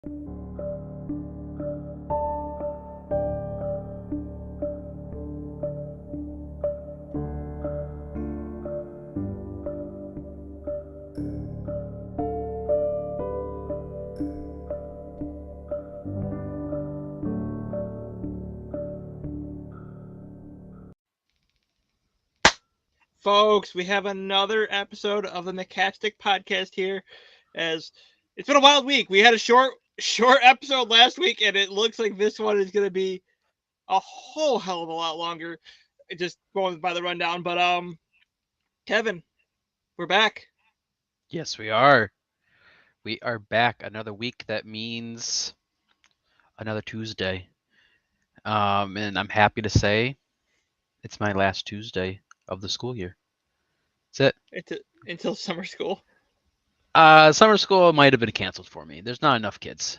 Folks, we have another episode of the McCapstick podcast here. As it's been a wild week. We had a short episode last week, and it looks like this one is going to be a whole hell of a lot longer. Just going by the rundown, but Kevin, we're back. Yes, we are. We are back another week. That means another Tuesday. And I'm happy to say it's my last Tuesday of the school year. That's Until summer school. it. Summer school might have been canceled for me. There's not enough kids.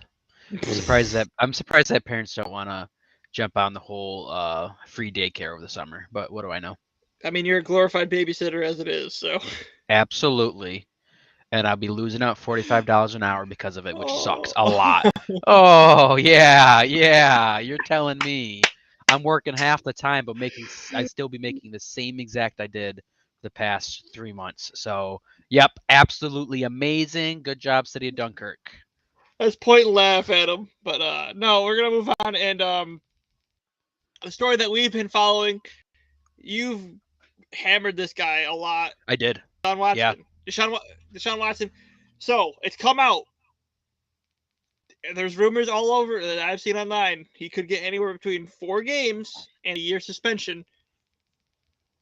I'm surprised that parents don't want to jump on the whole free daycare over the summer. But what do I know? I mean, you're a glorified babysitter as it is, so. Absolutely. And I'll be losing out $45 an hour because of it, which sucks a Oh. lot. Oh, yeah. You're telling me I'm working half the time, but I still be making the same exact I did the past 3 months. So, yep, absolutely amazing. Good job, City of Dunkirk. Let's point and laugh at him, but no, we're gonna move on. And the story that we've been following, you've hammered this guy a lot. I did. Deshaun Watson. Yeah. Deshaun Watson. So it's come out. There's rumors all over that I've seen online. He could get anywhere between 4 games and a year suspension.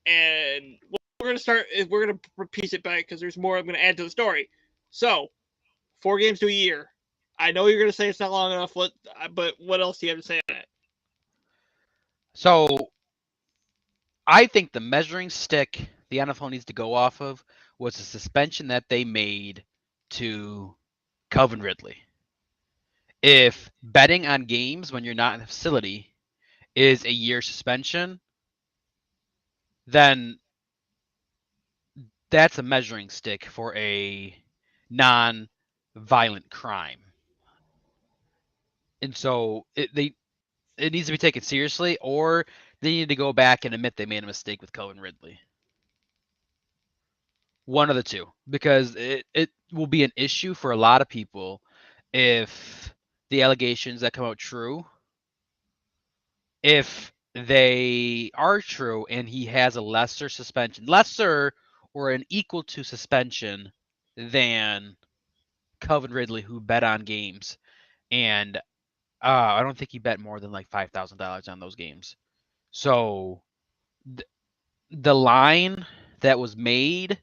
And we're gonna start. We're gonna piece it back because there's more I'm gonna add to the story. So 4 games to a year. I know you're gonna say it's not long enough. But what else do you have to say on it? So, I think the measuring stick the NFL needs to go off of was the suspension that they made to Calvin Ridley. If betting on games when you're not in the facility is a year suspension, then that's a measuring stick for a non-violent crime. And so it needs to be taken seriously, or they need to go back and admit they made a mistake with Calvin Ridley. One of the two, because it will be an issue for a lot of people if the allegations that come out true. If they are true and he has a lesser or an equal to suspension than Calvin Ridley, who bet on games, and I don't think he bet more than like $5,000 on those games. So the line that was made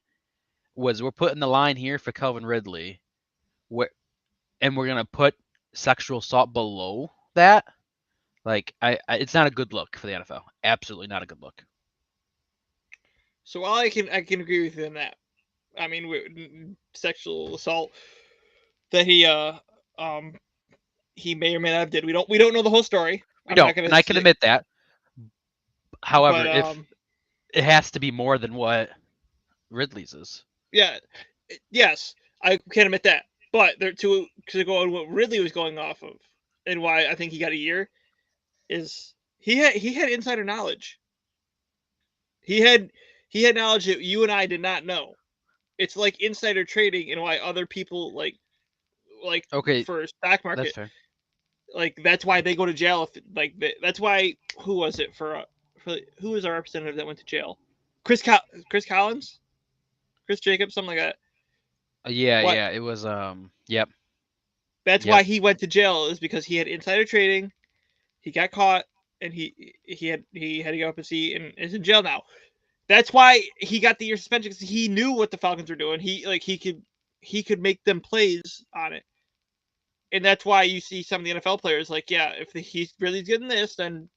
was we're putting the line here for Calvin Ridley, and we're gonna put sexual assault below that. Like, it's not a good look for the NFL. Absolutely not a good look. So while I can agree with you on that. I mean, sexual assault that he may or may not have did. We don't know the whole story. And I can admit that. However, if it has to be more than what Ridley's is. Yeah, yes, I can admit that. But to go on what Ridley was going off of, and why I think he got a year, is he had insider knowledge. He had knowledge that you and I did not know. It's like insider trading, and why other people like Okay, for stock market. That's fair. Like that's why they go to jail. That's why who was it for who was our representative that went to jail? Chris Collins, Chris Jacobs, something like that. Yeah, it was yep. That's why he went to jail, is because he had insider trading. He got caught, and he had to go up and see, and is in jail now. That's why he got the year suspension, because he knew what the Falcons were doing. He could make them plays on it. And that's why you see some of the NFL players like, yeah, if he's really good in this, then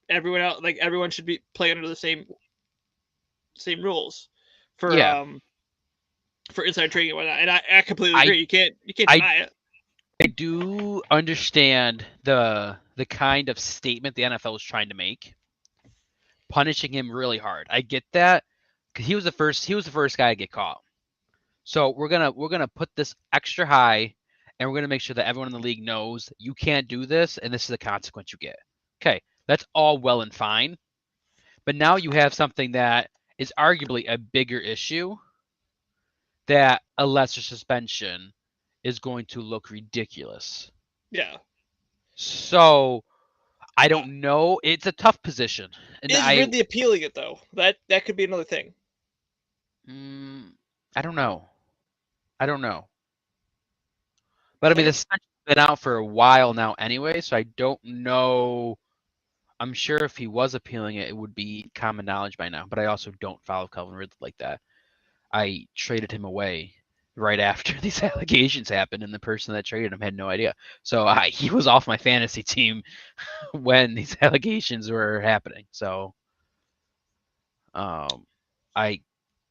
everyone should be playing under the same rules for insider trading and whatnot. And I completely agree. You can't deny it. I do understand the kind of statement the NFL is trying to make, punishing him really hard. I get that, because he was the first guy to get caught. So we're gonna put this extra high, and we're going to make sure that everyone in the league knows you can't do this, and this is the consequence you get. Okay, that's all well and fine. But now you have something that is arguably a bigger issue that a lesser suspension is going to look ridiculous. Yeah. So I don't know. It's a tough position. And Is Ridley appealing it, though? That could be another thing. I don't know. But I mean, the suspension's been out for a while now anyway, so I don't know. I'm sure if he was appealing it, it would be common knowledge by now. But I also don't follow Calvin Ridley like that. I traded him away right after these allegations happened, and the person that traded him had no idea. So he was off my fantasy team when these allegations were happening. So I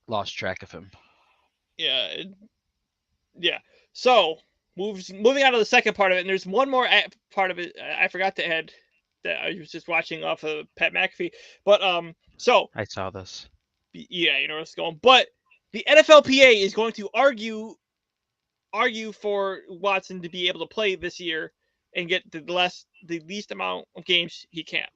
lost track of him. Yeah. Yeah. So moving on to the second part of it, and there's one more part of it I forgot to add that I was just watching off of Pat McAfee. But so I saw this. Yeah, you know where it's going. But the NFLPA is going to argue for Watson to be able to play this year and get the least amount of games he can.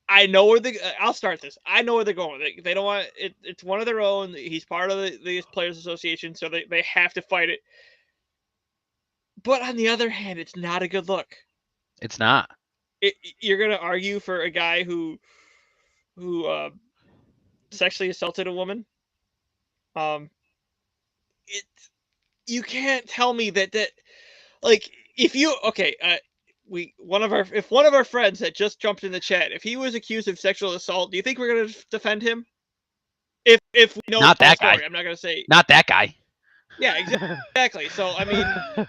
I know where I'll start this. I know where they're going. They don't want it. It's one of their own. He's part of the Players Association, so they have to fight it. But on the other hand, it's not a good look. It's not. You're gonna argue for a guy who sexually assaulted a woman. You can't tell me that like if you one of our friends that just jumped in the chat, if he was accused of sexual assault, do you think we're gonna defend him? If we know not the that story, guy. I'm not gonna say not that guy. Yeah, exactly. So I mean,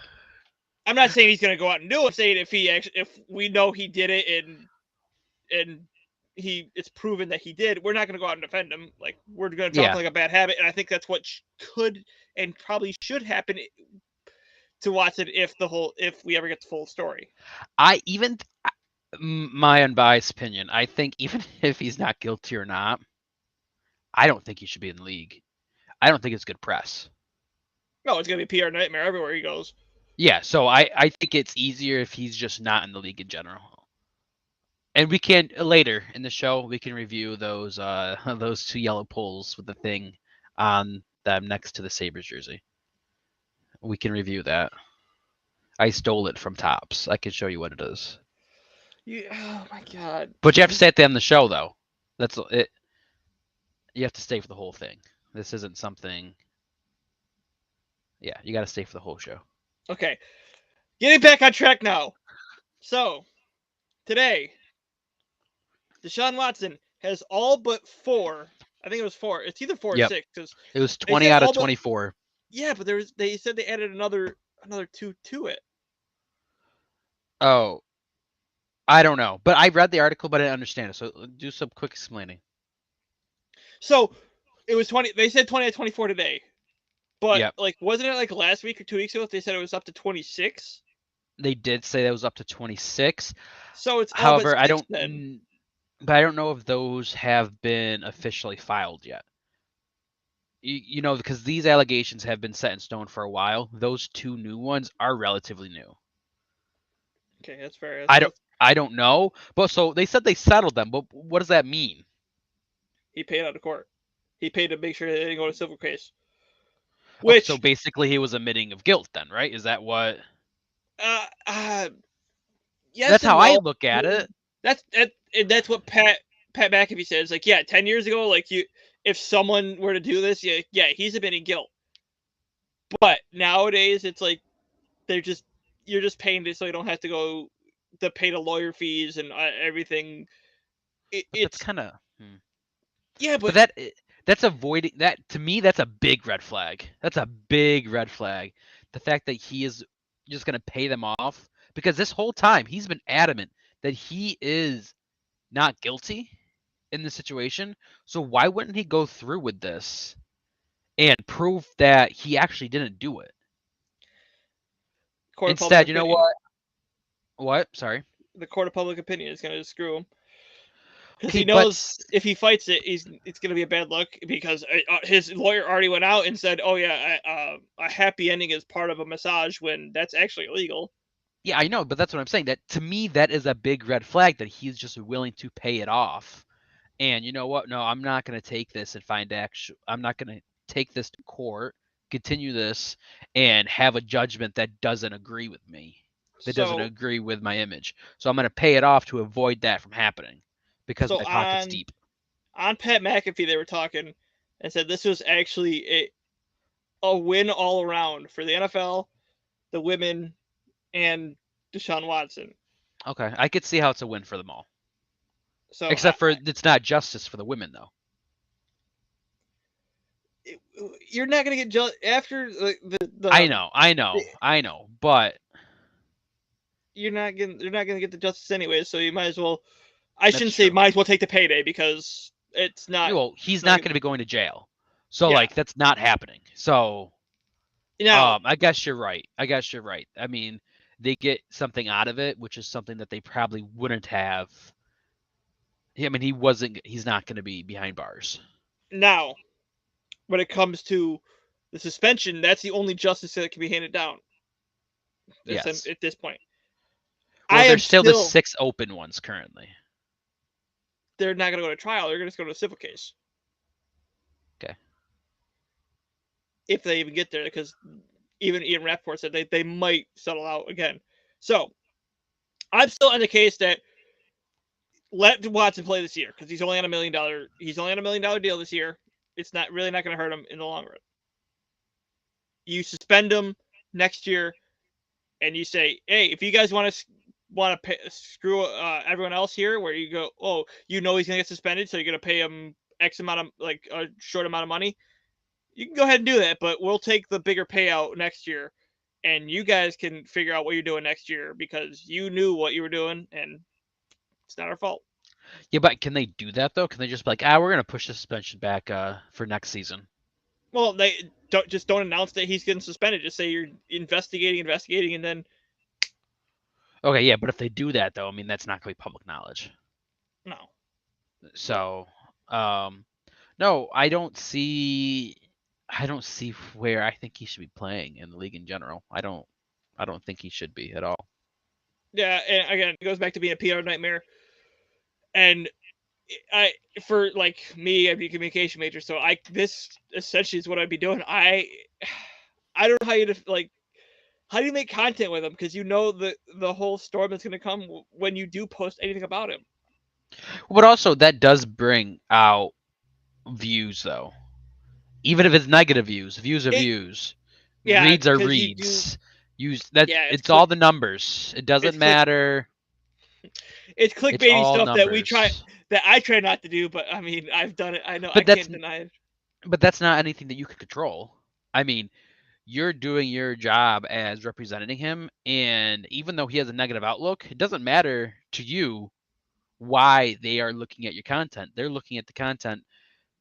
I'm not saying he's gonna go out and do it. I'm saying if we know he did it and it's proven that he did, we're not gonna go out and defend him. Like we're gonna talk like a bad habit, and I think that's what could and probably should happen to Watson if we ever get the full story. My unbiased opinion, I think even if he's not guilty or not, I don't think he should be in the league. I don't think it's good press. No, it's gonna be a PR nightmare everywhere he goes. Yeah, so I think it's easier if he's just not in the league in general. And we can later in the show we can review those two yellow poles with the thing on them next to the Sabres jersey. We can review that. I stole it from Topps. I can show you what it is. Oh my god! But you have to stay at the end of the show, though. That's it. You have to stay for the whole thing. This isn't something. Yeah, you got to stay for the whole show. Okay, getting back on track now. So today, Deshaun Watson has all but 4. I think it was 4. It's either 4 or 6 because it was 20 out of 24. Yeah, but they said they added another 2 to it. Oh, I don't know, but I read the article, but I didn't understand it. So do some quick explaining. So it was 20. They said 20 out of 24 today, but like wasn't it like last week or 2 weeks ago? They said it was up to 26. They did say that was up to 26. So it's however, I don't. Then. But I don't know if those have been officially filed yet. You know, because these allegations have been set in stone for a while. Those 2 new ones are relatively new. Okay, that's fair. I don't know, but so they said they settled them. But what does that mean? He paid out of court. He paid to make sure they didn't go to civil case. Which so basically he was admitting of guilt, then, right? Is that what? Yes. That's how I look at it. That's what Pat McAfee says. Like, yeah, 10 years ago, like if someone were to do this, yeah, he's admitting guilt. But nowadays, it's like you're just paying this so you don't have to go to pay the lawyer fees and everything. It's kind of. Yeah, but that's avoiding that. To me, that's a big red flag. That's a big red flag. The fact that he is just going to pay them off, because this whole time he's been adamant that he is not guilty in this situation. So why wouldn't he go through with this and prove that he actually didn't do it? Instead, you know what? What? Sorry. The court of public opinion is going to screw him. because Okay, he knows if he fights it, it's going to be a bad look because his lawyer already went out and said, "Oh yeah, a happy ending is part of a massage," when that's actually illegal. yeah, I know, but that's what I'm saying. That to me, that is a big red flag that he's just willing to pay it off. And you know what? No, I'm not going to take this and find actual. I'm not going to take this to court, continue this, and have a judgment that doesn't agree with me, that doesn't So agree with my image. So I'm going to pay it off to avoid that from happening because so my pocket's on deep. on Pat McAfee they were talking and said this was actually a win all around for the NFL, the women, and Deshaun Watson. Okay, I could see how it's a win for them all. So Except for it's not justice for the women, though. you're not gonna get after I know, but you're not gonna get the justice anyway. So you might as well. I that's shouldn't say true. might as well take the payday because it's not. Well, he's Like, not going to be going to jail, so yeah. like that's not happening. So Now I guess you're right. I mean, they get something out of it, which is something that they probably wouldn't have. I mean, he's not going to be behind bars. now when it comes to the suspension, that's the only justice that can be handed down. Yes. At this point. Well, I am there's still the still. 6 open ones currently. They're not going to go to trial. They're going to just go to a civil case. Okay. If they even get there, because even Ian Rappaport said they might settle out again. So I'm still on the case that let Watson play this year because he's only on $1 million. He's only on $1 million deal this year. It's not really not going to hurt him in the long run. You suspend him next year, and you say, "Hey, if you guys want to screw everyone else here, where you go, oh, you know he's going to get suspended, so you're going to pay him X amount of like a short amount of money. You can go ahead and do that, but we'll take the bigger payout next year, and you guys can figure out what you're doing next year because you knew what you were doing, and it's not our fault." Yeah, but can they do that though? Can they just be like, we're going to push the suspension back for next season? Well, they don't announce that he's getting suspended. Just say you're investigating, and then Okay, yeah, but if they do that though, I mean that's not going to be public knowledge. no. So, no, I don't see where I think he should be playing in the league in general. I don't think he should be at all. Yeah, and again, it goes back to being a PR nightmare. And I, for like me, I'd be a communication major, so this essentially is what I'd be doing. I don't know how you like. How do you make content with him? Because you know the whole storm that's going to come when you do post anything about him. But also that does bring out views though. Even if it's negative views, views are It, views. yeah, Reads are because you do. reads. Use that Yeah, it's all the numbers. It doesn't it's click matter. it's It's clickbaity all stuff numbers. that I try not to do, but I mean I've done it. I know I But can't deny it. that's not anything that you can control. I mean, you're doing your job as representing him, and even though he has a negative outlook, it doesn't matter to you why they are looking at your content. They're looking at the content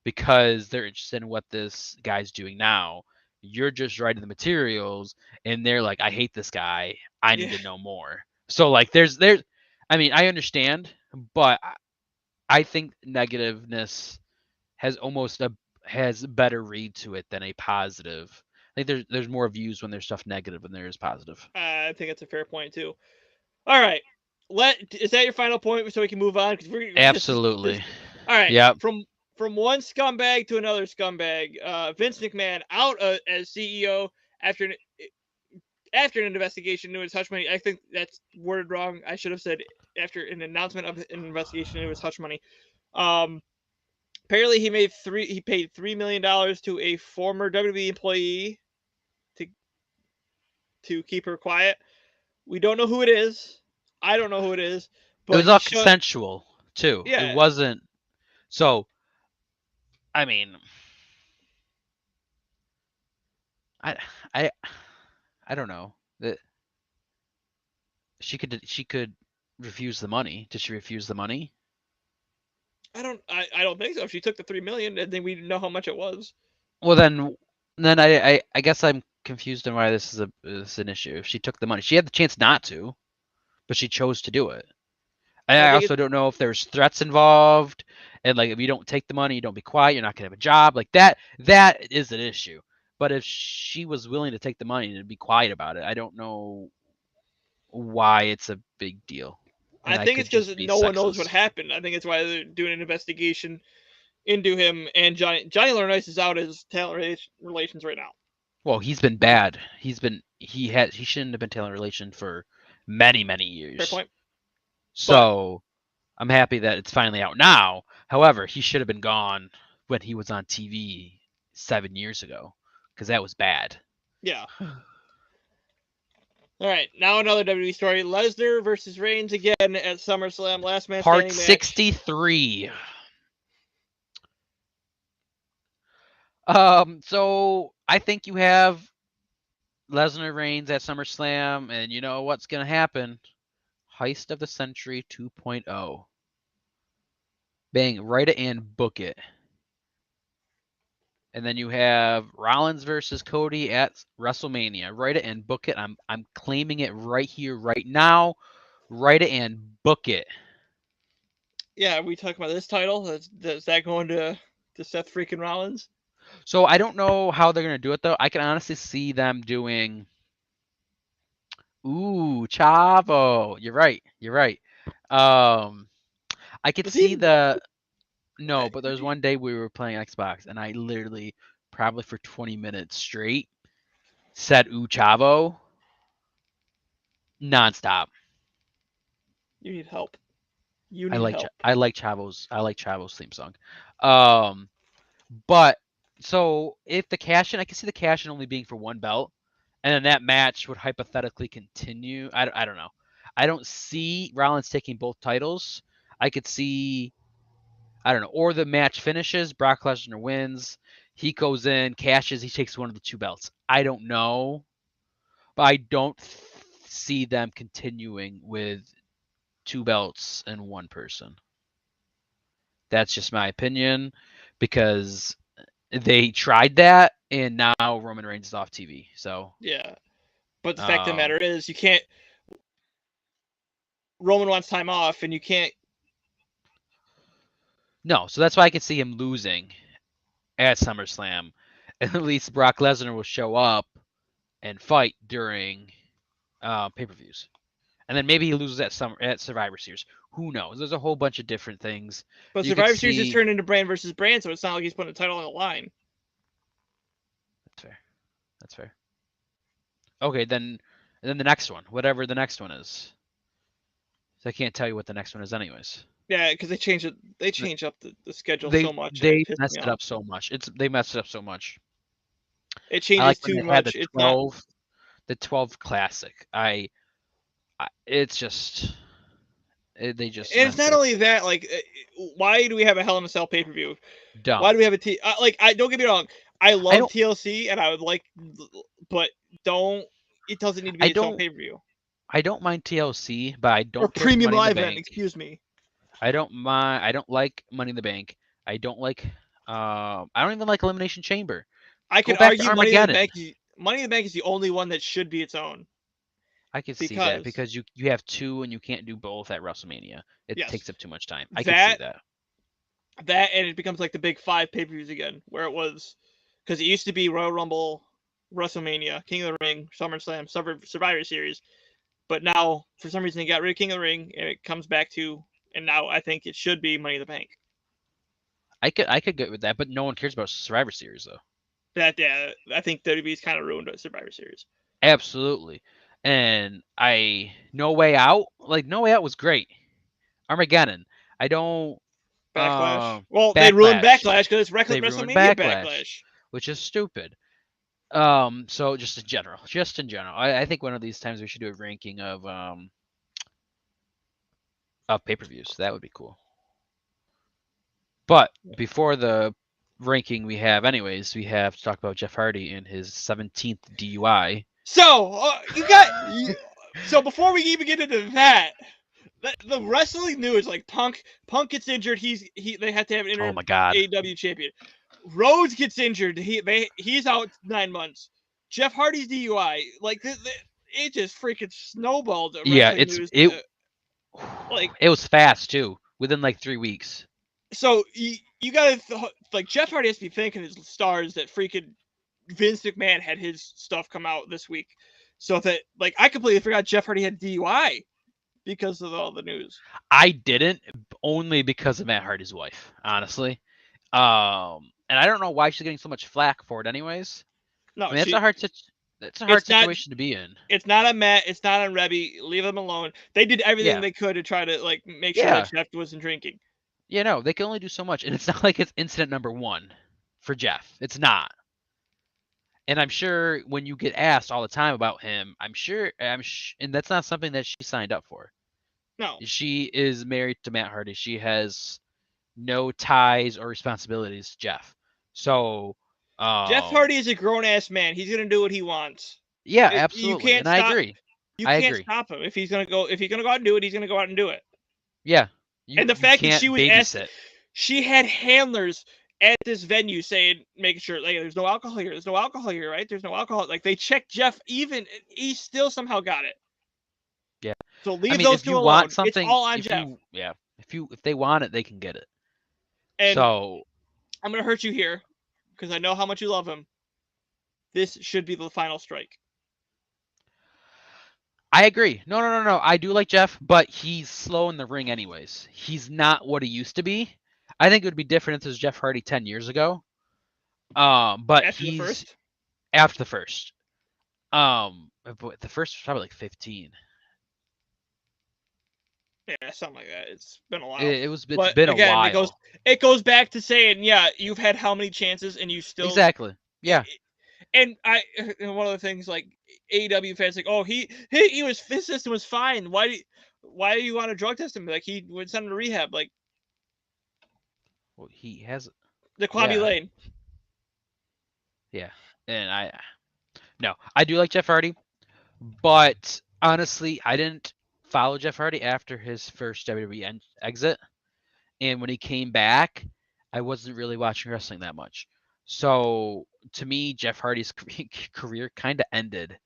because they're interested in what this guy's doing now. You're just writing the materials, and they're like, I hate this guy. I need Yeah. to know more. So like I mean, I understand, but I think negativeness has has better read to it than a positive. I think there's more views when there's stuff negative than there is positive. I think that's a fair point too. All right, is that your final point so we can move on? Because this. Absolutely. All right, Yep. from one scumbag to another scumbag. Vince McMahon out as CEO after an investigation into his hush money. I think that's worded wrong. I should have said after an announcement of an investigation into his hush money. Um, apparently he paid $3 million to a former WWE employee to keep her quiet. We don't know who it is. I don't know who it is, It but was he all showed. consensual too. It Yeah, wasn't so I mean I I I don't know. That she could refuse the money. Did she refuse the money? I don't think so. If she took the 3 million, then we know how much it was. Well then I guess I'm confused on why this is an issue. If she took the money, she had the chance not to, but she chose to do it. I also don't know if there's threats involved, and like if you don't take the money, you don't be quiet, you're not gonna have a job. Like that is an issue. But if she was willing to take the money and be quiet about it, I don't know why it's a big deal. And I I think could it's because just be no one knows what sexist. happened. I think it's why they're doing an investigation into him and Johnny Laurinaitis is out as talent relations right now. Well, he's been bad. He shouldn't have been talent relation for many Fair years. point. So I'm happy that it's finally out now. However, he should have been gone when he was on TV 7 years ago because that was bad. Yeah. All right, now another WWE story: Lesnar versus Reigns again at SummerSlam, last man Part standing match. 63. So I think you have Lesnar Reigns at SummerSlam, and you know what's gonna happen? Heist of the Century 2.0. Bang, write it and book it. And then you have Rollins versus Cody at WrestleMania. Write it and book it. I'm claiming it right here, right now. Write it and book it. Yeah, we talk about this title. Is that going to Seth freaking Rollins? So I don't know how they're gonna do it though. I can honestly see them doing. Ooh, Chavo. You're right. You're right. I could see the. No, but there's one day we were playing Xbox and I literally, probably for 20 minutes straight, said "Ooh, Chavo" nonstop. You need help. You need help. I like Chavo's theme song. But so if the cash in, I can see the cash in only being for one belt, and then that match would hypothetically continue. I don't know. I don't see Rollins taking both titles. I could see, I don't know, or the match finishes, Brock Lesnar wins, he goes in, cashes, he takes one of the two belts. I don't know, but I don't see them continuing with two belts and one person. That's just my opinion because they tried that and now Roman Reigns is off TV. So yeah, but the fact of the matter is, you can't. Roman wants time off, and you can't. No, so that's why I could see him losing at SummerSlam, and at least Brock Lesnar will show up and fight during pay-per-views, and then maybe he loses at Survivor Series. Who knows? There's a whole bunch of different things. But Survivor Series is turned into brand versus brand, so it's not like he's putting the title on the line. That's fair. That's fair. Okay, then the next one, whatever the next one is. So I can't tell you what the next one is, anyways. Yeah, because they change it. They change up the schedule so much. They messed it up so much. They messed it up so much. It changes too much. It's not the 12 Classic. It's just they just. And it's not only that. Like, why do we have a Hell in a Cell pay per view? Why do we have a like? I don't get me wrong. I love TLC, and I would like, but don't. It doesn't need to be its own pay per view. I don't mind TLC, but I don't. Or premium live event. Excuse me. I don't mind. I don't like Money in the Bank. I don't like. I don't even like Elimination Chamber. I could argue Money in the Bank. Money in the Bank is the only one that should be its own. I can see that because you have two and you can't do both at WrestleMania. It takes up too much time. I can see that. That and it becomes like the big 5 pay-per-views again, where it was because it used to be Royal Rumble, WrestleMania, King of the Ring, SummerSlam, Survivor Series, but now for some reason they got rid of King of the Ring and it comes back to, and now I think it should be Money in the Bank. I could get with that, but no one cares about Survivor Series though. I think WWE's kind of ruined Survivor Series. Absolutely. And No Way Out was great. Armageddon. I don't. Backlash. They ruined Backlash because it's WrestleMania Backlash, which is stupid. So just in general, I think one of these times we should do a ranking of pay-per-views. That would be cool. But before the ranking we have to talk about Jeff Hardy and his 17th DUI. So so before we even get into that, the wrestling news, like Punk gets injured, they have to have an interim AEW champion. Rhodes gets injured, he's out 9 months. Jeff Hardy's DUI, like it just freaking snowballed. Yeah, Like, It was fast too, within like 3 weeks. so you gotta like Jeff Hardy has to be thanking his stars that freaking Vince McMahon had his stuff come out this week, so that like I completely forgot Jeff Hardy had DUI because of all the news. I didn't, only because of Matt Hardy's wife, honestly. And I don't know why she's getting so much flack for it, anyways. I No, mean, that's a hard it's not. situation to be in. It's not on Matt. It's not on Rebby. Leave them alone. They did everything Yeah, they could to try to like make sure that yeah, Jeff wasn't drinking. yeah. No, they can only do so much, and it's not like it's incident number one for Jeff. It's not. And I'm sure when you get asked all the time about him, and that's not something that she signed up for. No, She is married to Matt Hardy. She has no ties or responsibilities to Jeff. So, Jeff Hardy is a grown ass man. He's gonna do what he wants. yeah, You absolutely, can't and I stop. agree. You I can't agree. stop him if he's gonna go. If he's gonna go out and do it, he's gonna go out and do it. Yeah, And the you fact that she can't was asked, babysit. she had handlers at this venue saying, making sure, like, there's no alcohol here. There's no alcohol here, right? There's no alcohol. Like they checked Jeff, even he still somehow got it. Yeah, So I leave mean, those if two you want alone. It's something, all on Jeff. if they want it, they can get it. And So I'm gonna hurt you here because I know how much you love him. This should be the final strike. I agree. No. I do like Jeff, but he's slow in the ring, anyways. He's not what he used to be. I think it would be different if it was Jeff Hardy 10 years ago. But After the he's first, after the first. But the first was probably like 15. yeah, something like that. It's been a while, It's but been a again, while. it goes back to saying, yeah, you've had how many chances and you still. Exactly. Yeah. And one of the things like AEW fans like, oh, he was his system was fine. Why do you want to drug test him? Like he would send him to rehab, like Well, he has. the Kwame Yeah. Lane. Yeah. And I do like Jeff Hardy, but honestly, I didn't follow Jeff Hardy after his first WWE exit. And when he came back, I wasn't really watching wrestling that much. So to me, Jeff Hardy's career kind of ended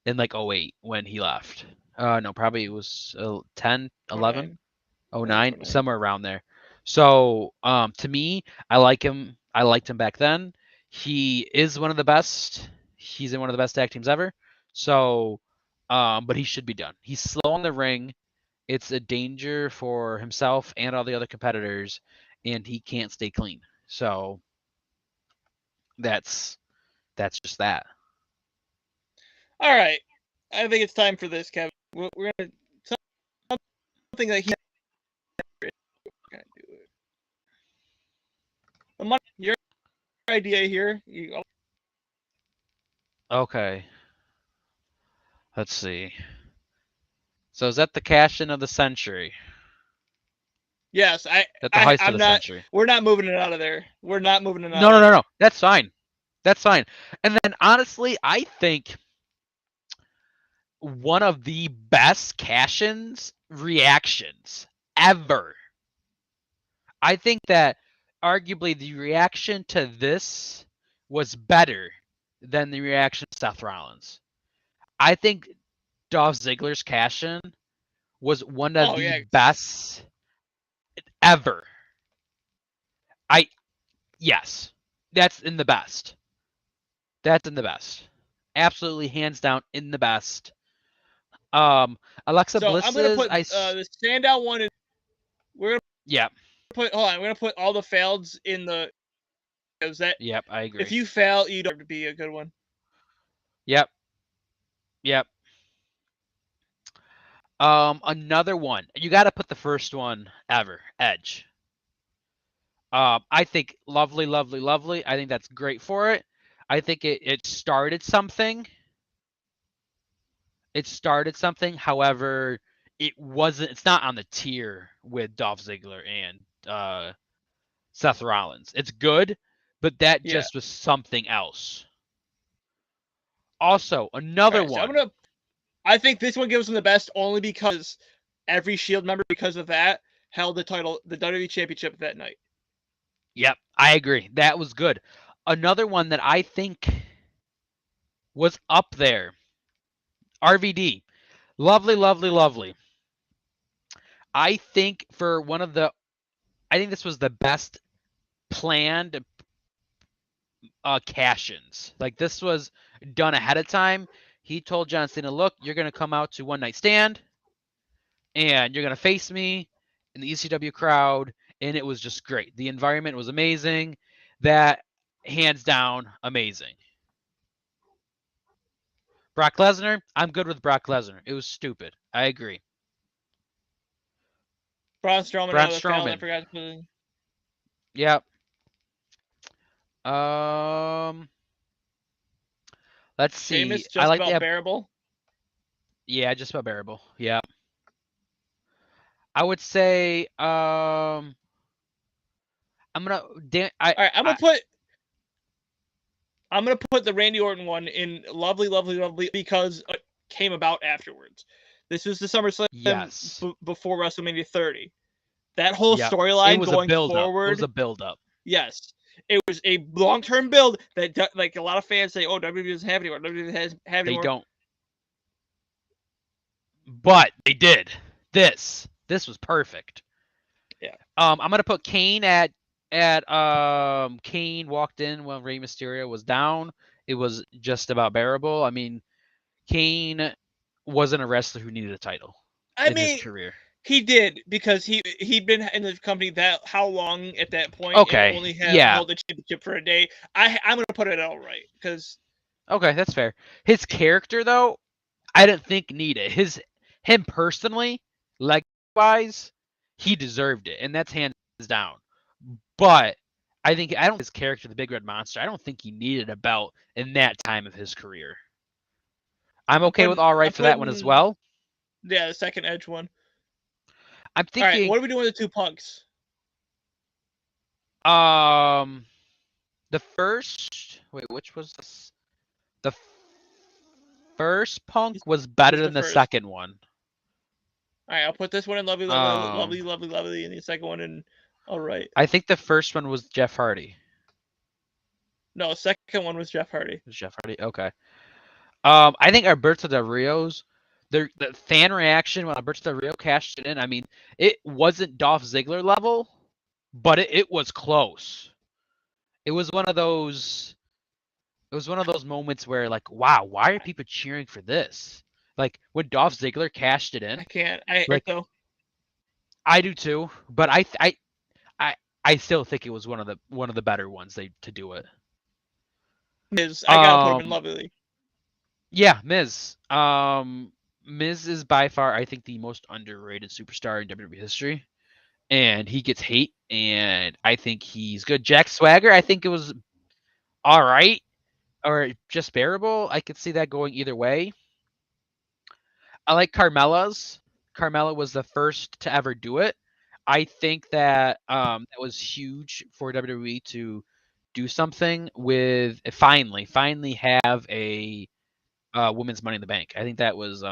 in like '08 when he left. No, probably it was 10, Oh 11, nine. Yeah, it's '09, 09. somewhere around there. So to me, I like him. I liked him back then. He is one of the best. He's in one of the best tag teams ever. So, but he should be done. He's slow in the ring. It's a danger for himself and all the other competitors, and he can't stay clean. So that's just that. All right, I think it's time for this, Kevin. We're gonna something that he's gonna do. The money, your idea here. Okay. Let's see. So is that the cash in of the century? Yes, That the heist of I'm the not. century? We're not moving it out of there. We're not moving it out No, of no, no, there. no. That's fine. That's fine. And then honestly, I think one of the best cash-ins reactions ever. I think that arguably the reaction to this was better than the reaction to Seth Rollins. I think Dolph Ziggler's cash-in was one of Oh the yeah. best ever. I Yes, that's in the best. That's in the best. Absolutely, hands down, in the best. Alexa So I'm gonna Bliss's put the standout one in. We're gonna yeah, put. Hold on. We're gonna put all the fails in the. Is that yep, I if agree. you fail, you don't have to be a good one. Yep, yep. Another one. You got to put the first one ever, Edge. I think lovely, lovely, lovely. I think that's great for it. I think it started something. It started something. However, it wasn't. It's not on the tier with Dolph Ziggler and Seth Rollins. It's good, but that Yeah. just was something else. Also, All another right. So one. I think this one gives them the best only because every Shield member, because of that, held the title, the WWE Championship that night. Yep, I agree. That was good. Another one that I think was up there. RVD. Lovely, lovely, lovely. I think I think this was the best planned cash-ins. Like this was done ahead of time. He told John Cena, "Look, you're gonna come out to One Night Stand, and you're gonna face me in the ECW crowd," and it was just great. The environment was amazing. That hands down amazing. Brock Lesnar, I'm good with Brock Lesnar. It was stupid. I agree. Braun Strowman Braun out of the Fallon. I Strowman. forgot to put in. Yep. Um, let's see. Sheamus I just like to about have. bearable. Yeah, just about bearable. Yeah. I would say. I'm gonna. All right, I'm gonna put the Randy Orton one in lovely, lovely, lovely because it came about afterwards. This was the SummerSlam yes. before WrestleMania 30. That whole Yeah. It storyline was a going build up. It was forward, a build up. yes, it was a long-term build that, like a lot of fans say, "Oh, WWE doesn't have anymore. WWE doesn't have They anymore." don't. But they did. This was perfect. Yeah. I'm gonna put Kane at Kane walked in when Rey Mysterio was down. It was just about bearable. I mean, Kane wasn't a wrestler who needed a title I in his mean, career. he did because he'd been in the company that how long at that point and Okay. only Yeah. held the championship for a day. I'm gonna put it all right because Okay, that's fair. His character though, I didn't think needed. Him personally, like wise, he deserved it, and that's hands down. But I don't his character, the Big Red Monster. I don't think he needed a belt in that time of his career. I'm okay with all right for that one as well. Yeah, the second Edge one. I'm All right, thinking. what are we doing with the two punks? The first. Wait, which was this? The first Punk was better than the second one. All right, I'll put this one in lovely, lovely, lovely, lovely, lovely, and the second one in all right. I think the first one was Jeff Hardy. No, second one was Jeff Hardy. Was Jeff Hardy? Okay. I think Alberto Del Rio's the fan reaction when Alberto Del Rio cashed it in. I mean, it wasn't Dolph Ziggler level, but it was close. It was one of those. It was one of those moments where, like, wow, why are people cheering for this? Like when Dolph Ziggler cashed it in. I can't. I like though. I do too, but I still think it was one of the better ones to do it. Miz, I gotta put him in lovely. Yeah, Miz. Miz is by far, I think, the most underrated superstar in WWE history, and he gets hate, and I think he's good. Jack Swagger, I think it was all right, or just bearable. I could see that going either way. I like Carmella's. Carmella was the first to ever do it. I think that that was huge for WWE to do something with finally have a women's Money in the Bank. I think that was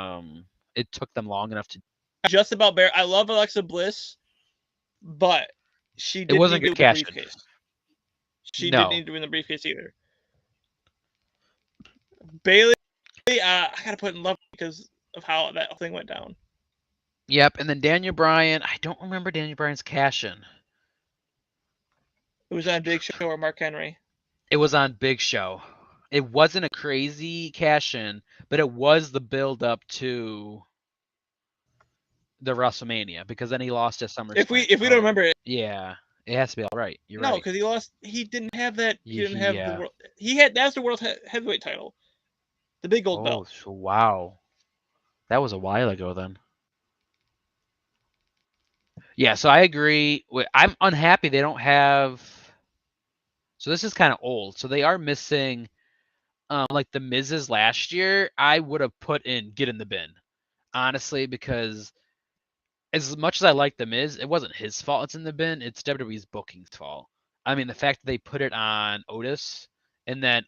it took them long enough to. Just about bear. I love Alexa Bliss, but she didn't need to win the briefcase. She didn't need to win the briefcase either. Bayley, I gotta put in love because of how that thing went down. Yep, and then Daniel Bryan. I don't remember Daniel Bryan's cash-in. It was on Big Show or Mark Henry. It was on Big Show. It wasn't a crazy cash-in, but it was the build-up to the WrestleMania because then he lost at SummerSlam. If we don't remember it, yeah, it has to be all right. You're right. No, because he lost. He didn't have that. He didn't have Yeah. the world. That's the world heavyweight title, the big gold belt. Oh, wow, that was a while ago then. Yeah, so I agree. I'm unhappy they don't have. So this is kind of old. So they are missing, like the Miz's last year. I would have put in Get in the Bin, honestly, because as much as I like the Miz, it wasn't his fault. It's in the bin. It's WWE's booking's fault. I mean, the fact that they put it on Otis and then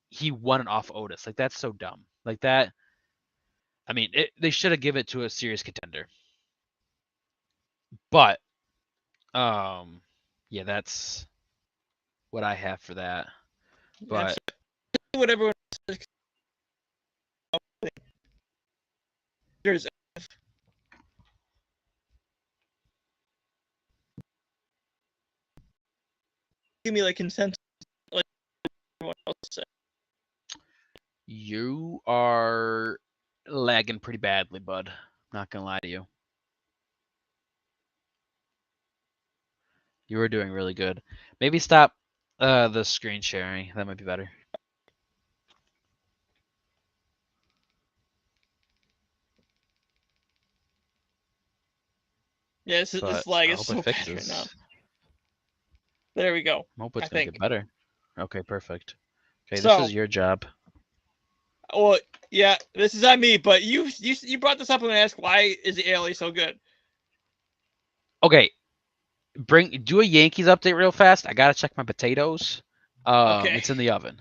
he won it off Otis, like that's so dumb. Like that. I mean, they should have given it to a serious contender. But, yeah, that's what I have for that. But what everyone there's give me like consensus, like everyone else said. You are lagging pretty badly, bud. Not gonna lie to you. You were doing really good. Maybe stop the screen sharing. That might be better. Yeah, But this lag I is hope it so bad right now. fixes. There we go. I hope it's I gonna get think. better. Okay, perfect. Okay, this So, is your job. well, yeah, this is on me, but you brought this up and asked why is the ALE so good? Okay, do a Yankees update real fast. I gotta check my potatoes. Okay. It's in the oven.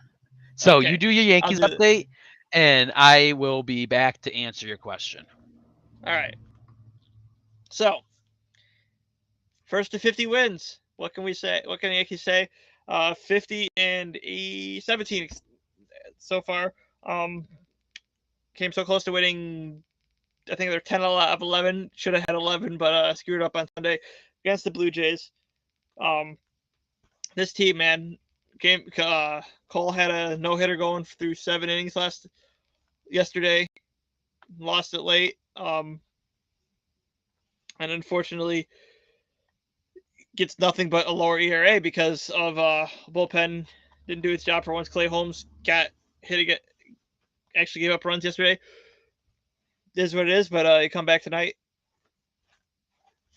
So you Okay. do your I'll Yankees do it. update, and I will be back to answer your question. All right. So, first to 50 wins. What can we say? What can the Yankees say? 50 and 17 so far. Came so close to winning. I think they're 10 out of 11. Should have had 11, but screwed up on Sunday against the Blue Jays. This team, man, Cole had a no hitter going through 7 innings yesterday. Lost it late. And unfortunately gets nothing but a lower ERA because of bullpen didn't do its job for once. Clay Holmes got hit again, actually gave up runs yesterday. This is what it is, but you come back tonight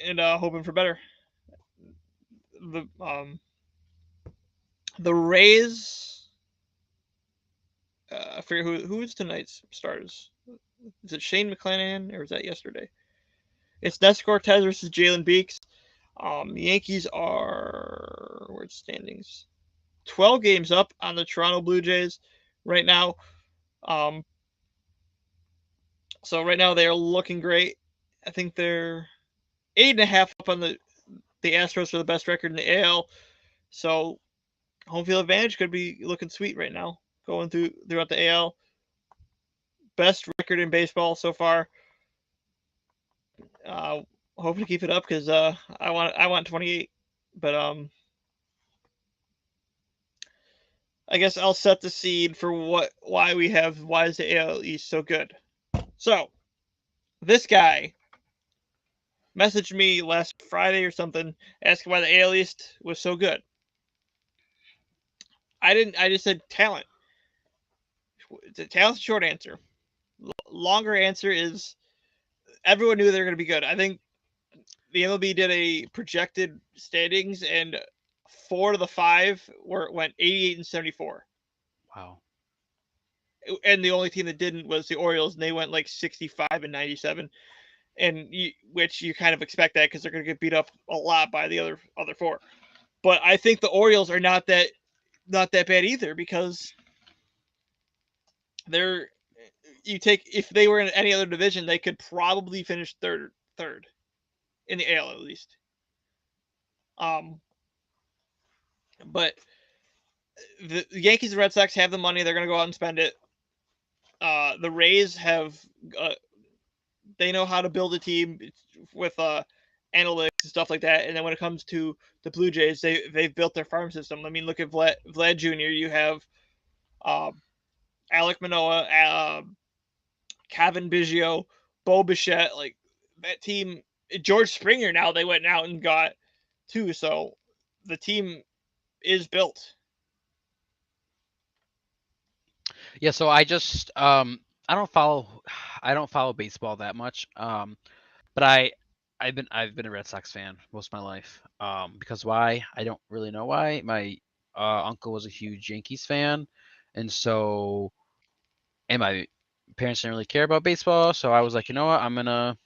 and hoping for better. The um the Rays. I forget who is tonight's starters. Is it Shane McClanahan or was that yesterday? It's Nestor Cortez versus Jalen Beeks. The Yankees are where's standings? 12 games up on the Toronto Blue Jays right now. Um, so right now they are looking great. I think they're 8.5 up on the Astros for the best record in the AL. So home field advantage could be looking sweet right now, going throughout the AL. Best record in baseball so far. Uh, hoping to keep it up because I want 28, but I guess I'll set the seed for why is the AL East so good. So this guy messaged me last Friday or something asking why the AL East was so good. I didn't. I just said talent. The talent's a short answer. Longer answer is everyone knew they were going to be good. I think the MLB did a projected standings, and 4 of the 5 went 88 and 74. Wow. And the only team that didn't was the Orioles, and they went like 65 and 97. Which you kind of expect that because they're going to get beat up a lot by the other 4. But I think the Orioles are not that bad either because they're if they were in any other division, they could probably finish third in the AL at least. But the Yankees and Red Sox have the money; they're going to go out and spend it. The Rays have they know how to build a team with analytics and stuff like that. And then when it comes to the Blue Jays, they've built their farm system. I mean, look at Vlad Jr. You have Alek Manoah, Kevin Biggio, Bo Bichette, like that team. George Springer now they went out and got too. So the team is built. Yeah, so I don't follow baseball that much. But I've been a Red Sox fan most of my life. Because why? I don't really know why. My uncle was a huge Yankees fan, and so and my parents didn't really care about baseball, so I was like, you know what, I'm gonna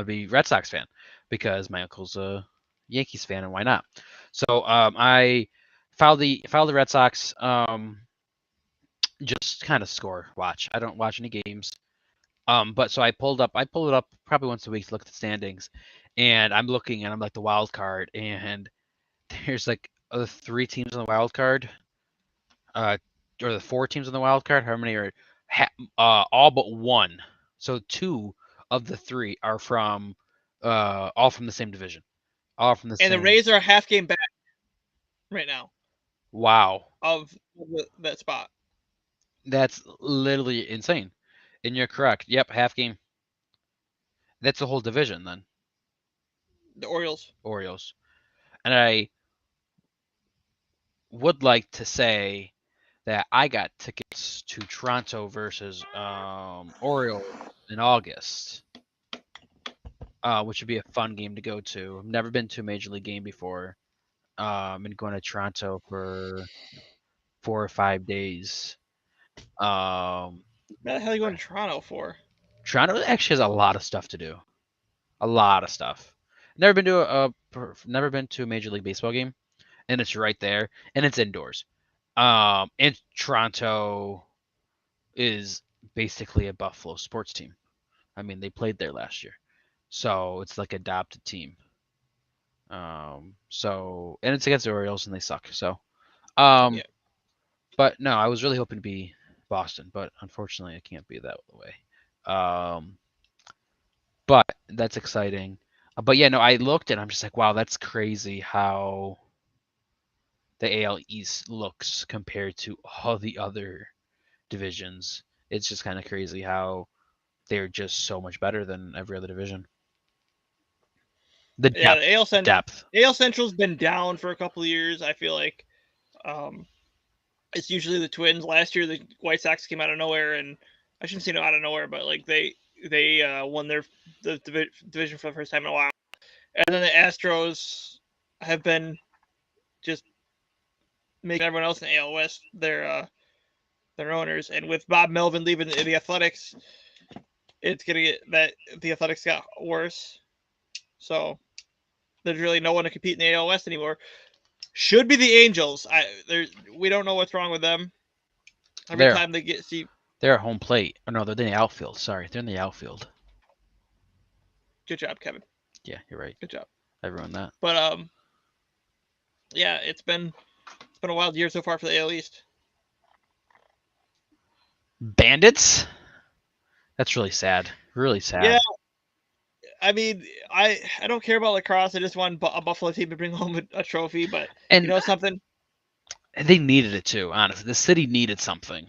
be Red Sox fan because my uncle's a Yankees fan, and why not? So I followed the Red Sox. Just kind of score watch. I don't watch any games. But so I pulled it up probably once a week to look at the standings, and I'm looking and I'm like the wild card, and there's like 3 teams on the wild card, uh, or the 4 teams on the wild card. How many are all but one? So 2 of the 3 are all from the same division, all from the And the same. Rays are a half game back. right now Wow. of that spot. That's literally insane. And you're correct. Yep, half game. That's the whole division then. The Orioles. Orioles. And I would like to say that I got tickets to Toronto versus Orioles in August, which would be a fun game to go to. I've never been to a major league game before. And going to Toronto for 4 or 5 days. What the hell are you going to Toronto for? Toronto actually has a lot of stuff to do. A lot of stuff. Never been to a major league baseball game, and it's right there, and it's indoors. And Toronto is basically a Buffalo sports team. I mean, they played there last year, so it's like adopted team. And it's against the Orioles, and they suck. So, Yeah. but no, I was really hoping to be Boston, but unfortunately, it can't be that way. But that's exciting. But yeah, no, I looked and I'm just like, wow, that's crazy how the AL East looks compared to all the other divisions. It's just kind of crazy how they're just so much better than every other division. The Yeah, depth, the depth. AL Central's been down for a couple of years. I feel like it's usually the Twins. Last year, the White Sox came out of nowhere, and I shouldn't say no out of nowhere, but like they won the division for the first time in a while. And then the Astros have been just making everyone else in the AL West their owners. And with Bob Melvin leaving the Athletics, it's gonna get that the Athletics got worse. So there's really no one to compete in the AL West anymore. Should be the Angels. We don't know what's wrong with them. Every They're time they get they're at home plate. Oh no, they're in the outfield. Sorry, they're in the outfield. good job, Kevin. Yeah, you're right. Good job. I ruined that. But yeah, it's been a wild year so far for the AL East. Bandits? That's really sad. Really sad. Yeah, I mean, I don't care about lacrosse. I just want a Buffalo team to bring home a trophy. But you And know something? they needed it too, honestly. The city needed something.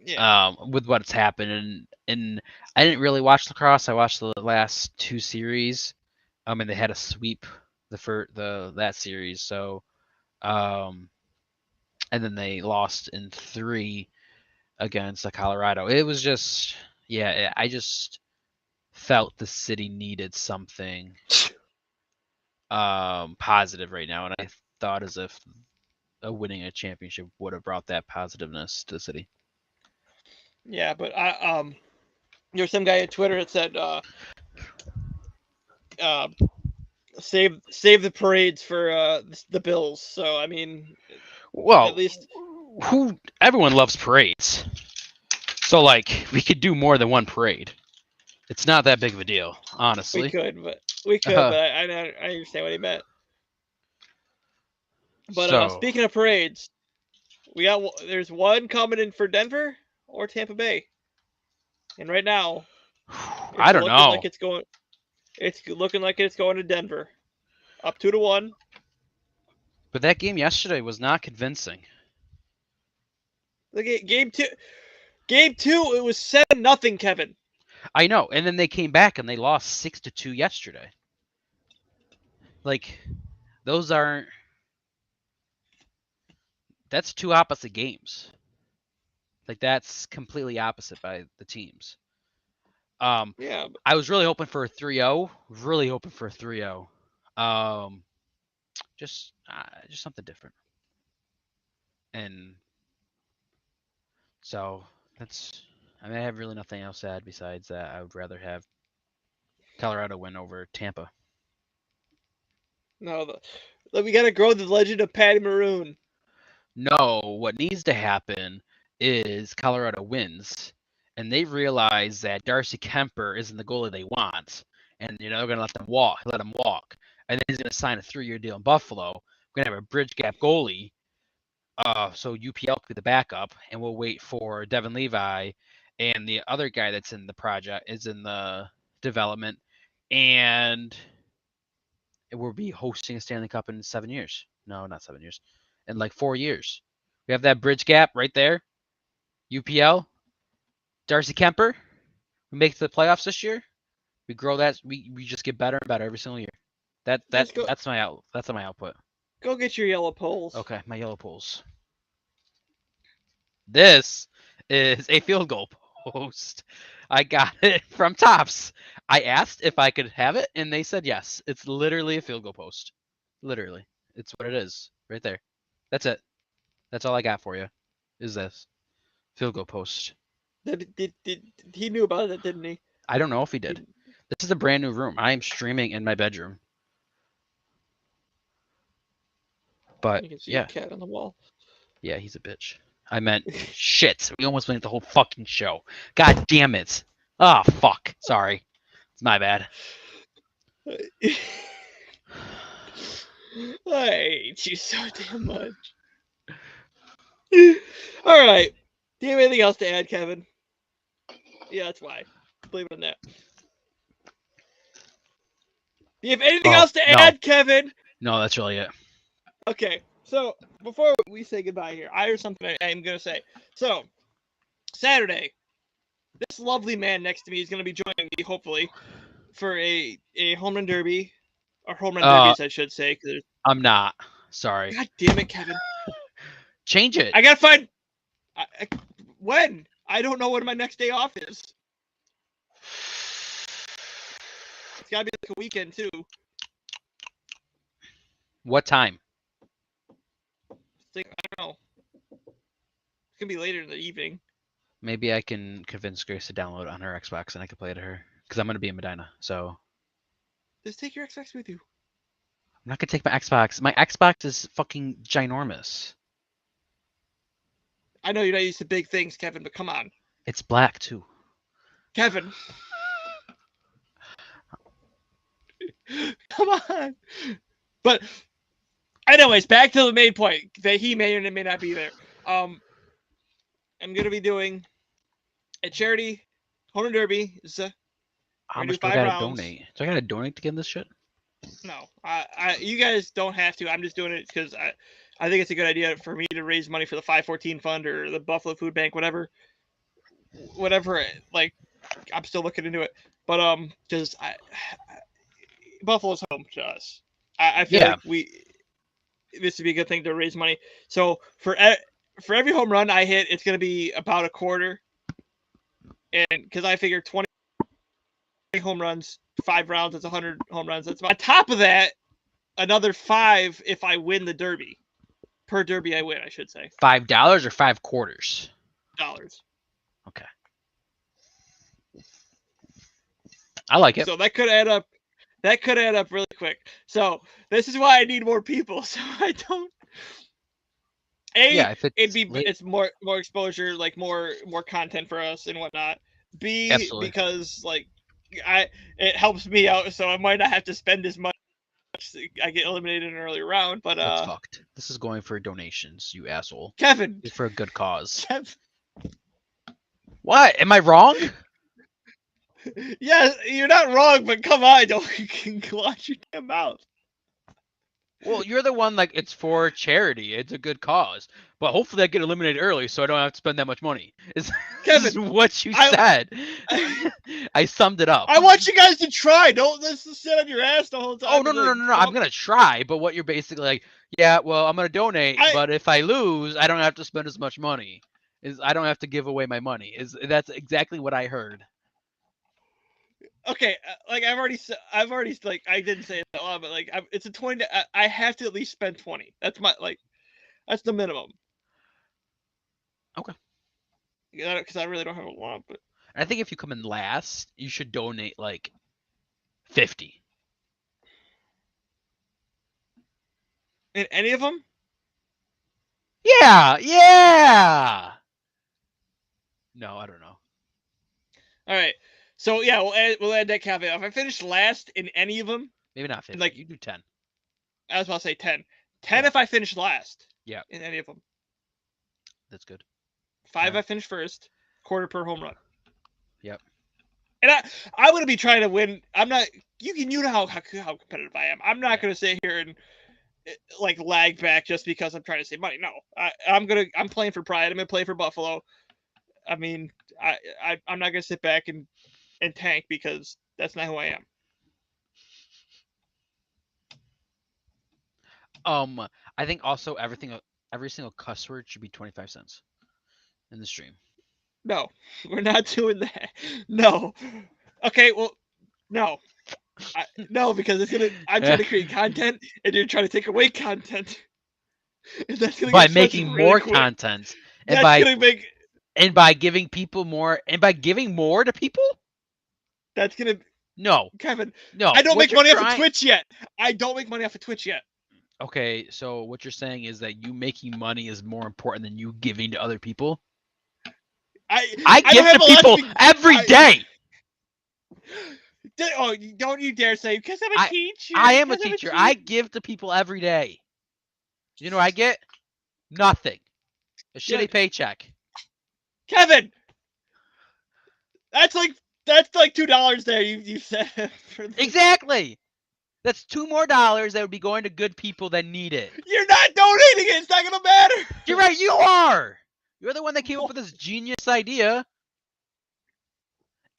Yeah. With what's happened, and I didn't really watch lacrosse. I watched the last two series. And they had a sweep that series. So, and then they lost in 3 against Colorado. It was just, yeah, I just felt the city needed something positive right now, and I thought as if winning a championship would have brought that positiveness to the city. Yeah, but there's some guy at Twitter that said uh, save the parades for the Bills. So I mean, at Well, least everyone loves parades, so like we could do more than one parade. It's not that big of a deal, we honestly. could, but I understand what he meant. But So speaking of parades, there's one coming in for Denver or Tampa Bay, and right now I it's don't looking know, like it's going. It's looking like it's going to Denver, up 2-1. but that game yesterday was not convincing. The game two, it was 7-0, Kevin. I know, and then they came back and they lost 6-2 yesterday. Like those aren't. That's two opposite games. Like that's completely opposite by the teams. Yeah, I was really hoping for a 3-0. Really hoping for a 3-0. Just something different. And so that's. I mean, I have really nothing else to add besides that. I would rather have Colorado win over Tampa. no, we got to grow the legend of Patty Maroon. No, what needs to happen is Colorado wins, and they realize that Darcy Kemper isn't the goalie they want, and they're going to let him walk, and then he's going to sign a 3-year deal in Buffalo. We're going to have a bridge gap goalie, so UPL could be the backup, and we'll wait for Devin Levi, and the other guy that's in the project is in the development, and we'll be hosting a Stanley Cup in 7 years. No, not 7 years. In like 4 years. We have that bridge gap right there. UPL. Darcy Kemper. We make the playoffs this year. We grow that. We just get better and better every single year. Let's go. That's my output. Go get your yellow poles. Okay, my yellow poles. This is a field goal post. I got it from Tops. I asked if I could have it, and they said yes. It's literally a field goal post. Literally. It's what it is. Right there. That's it. That's all I got for you. Is this. Field goal post. He knew about it, didn't he? I don't know if he did. This is a brand new room. I am streaming in my bedroom. But You can see yeah. a cat on the wall. Yeah, he's a bitch. I meant shit. We almost went the whole fucking show. God damn it. Oh fuck. Sorry. It's my bad. I hate you so damn much. All right. Do you have anything else to add, Kevin? Yeah, that's why. Blame it on that. Do you have anything else to add, Kevin? No, that's really it. Okay. So before we say goodbye here, I have something I'm going to say. So Saturday, this lovely man next to me is going to be joining me, hopefully, for a home run derby. Or home run derbies, I should say. I'm not. Sorry. God damn it, Kevin. Change it. I got to find... when? I don't know when my next day off is. It's got to be like a weekend, too. What time? I don't know. It's going to be later in the evening. Maybe I can convince Grace to download it on her Xbox and I can play it to her. Because I'm going to be in Medina, so... Just take your Xbox with you. I'm not going to take my Xbox. My Xbox is fucking ginormous. I know you're not used to big things, Kevin, but come on. It's black, too. Kevin. Come on. But, anyways, back to the main point that he may or may not be there. I'm going to be doing a charity home run derby. How much do I gotta donate? Do I gotta donate to get this shit? No, you guys don't have to. I'm just doing it because I think it's a good idea for me to raise money for the 514 fund or the Buffalo Food Bank, whatever. Like, I'm still looking into it, but because Buffalo's home to us. I feel like this would be a good thing to raise money. So for every home run I hit, it's gonna be about a quarter, and because I figure 20 home runs, 5 rounds, that's 100 home runs. That's on top of that, another 5 if I win the derby. Per derby I win, I should say. $5 or 5 quarters? Dollars. Okay. I like it. So that could add up. That could add up really quick. So this is why I need more people. So I don't. It's more exposure, like more content for us and whatnot. B, absolutely. Because like it helps me out, so I might not have to spend as much. I get eliminated in an early round, but that's fucked. This is going for donations, you asshole. Kevin, it's for a good cause. Kevin. What? Am I wrong? Yes, you're not wrong, but come on, don't watch your damn mouth. Well, you're the one, like, it's for charity. It's a good cause. But hopefully I get eliminated early so I don't have to spend that much money. This is what you said. I summed it up. I want you guys to try. Don't just sit on your ass the whole time. Oh, no. I'm going to try. But what you're basically like, yeah, well, I'm going to donate. But if I lose, I don't have to spend as much money. I don't have to give away my money. That's exactly what I heard. Okay, like I've already like I didn't say it a lot, but like it's a 20. I have to at least spend 20. That's that's the minimum. Okay. Because I really don't have a lot, but I think if you come in last, you should donate like 50. In any of them? Yeah. No, I don't know. All right. So yeah, we'll add that caveat. If I finish last in any of them, maybe not 50. Like you do 10. I was about to say 10. 10 if I finish last. Yeah. In any of them. That's good. 5 I finish first. Quarter per home run. Yep. And I'm gonna be trying to win. I'm not. You know how competitive I am. I'm not gonna sit here and like lag back just because I'm trying to save money. No, I'm playing for pride. I'm gonna play for Buffalo. I mean, I'm not gonna sit back and tank because that's not who I am. I think also every single cuss word should be 25 cents in the stream. No, we're not doing that. No. Okay, well, no. No, because I'm trying to create content, and you're trying to take away content, and that's gonna By get expensive making really more quick. content and That's gonna make by giving people more and by giving more to people. That's gonna No, Kevin. no. I don't What make you're money off of trying. Twitch yet. I don't make money off of Twitch yet. Okay, so what you're saying is that you making money is more important than you giving to other people. I I don't give have to a lot people to every day. Oh, don't you dare say because I'm a teacher. I am a teacher. I give to people every day. You know what I get? Nothing. A shitty paycheck. Kevin, that's like $2 there. You said for this. Exactly. That's $2 more that would be going to good people that need it. You're not donating it. It's not gonna matter. You're right. You are. You're the one that came up with this genius idea,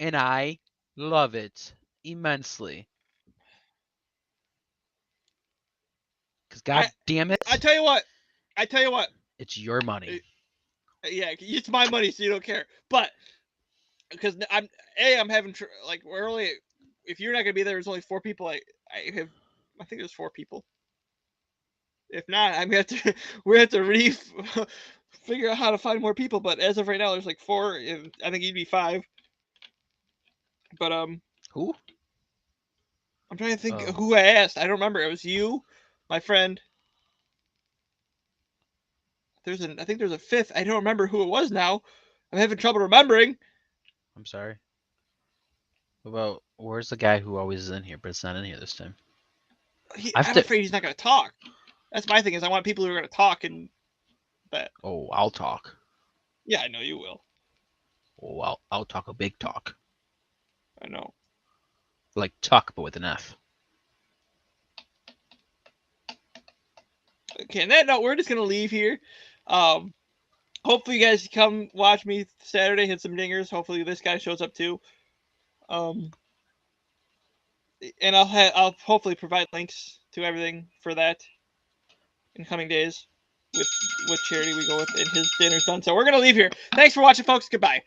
and I love it immensely. Because God damn it, I tell you what. it's your money. Yeah, it's my money, so you don't care. But because I'm having like we're only if you're not gonna be there, there's only 4 people. I think there's 4 people. If not, I'm gonna have to we have to figure out how to find more people. But as of right now, there's like 4. And I think you'd be 5. But Who? I'm trying to think who I asked. I don't remember. It was you, my friend. I think there's a 5th. I don't remember who it was now. I'm having trouble remembering. I'm sorry. Well, where's the guy who always is in here, but it's not in here this time? I'm afraid he's not going to talk. That's my thing. Is I want people who are going to talk and that. Oh, I'll talk. Yeah, I know you will. Oh, I'll talk a big talk. I know. Like talk, but with an F. Okay, on that note, we're just going to leave here. Hopefully you guys come watch me Saturday, hit some dingers. Hopefully this guy shows up too. And I'll hopefully provide links to everything for that in coming days with what charity we go with, and his dinner's done. So we're gonna leave here. Thanks for watching, folks. Goodbye.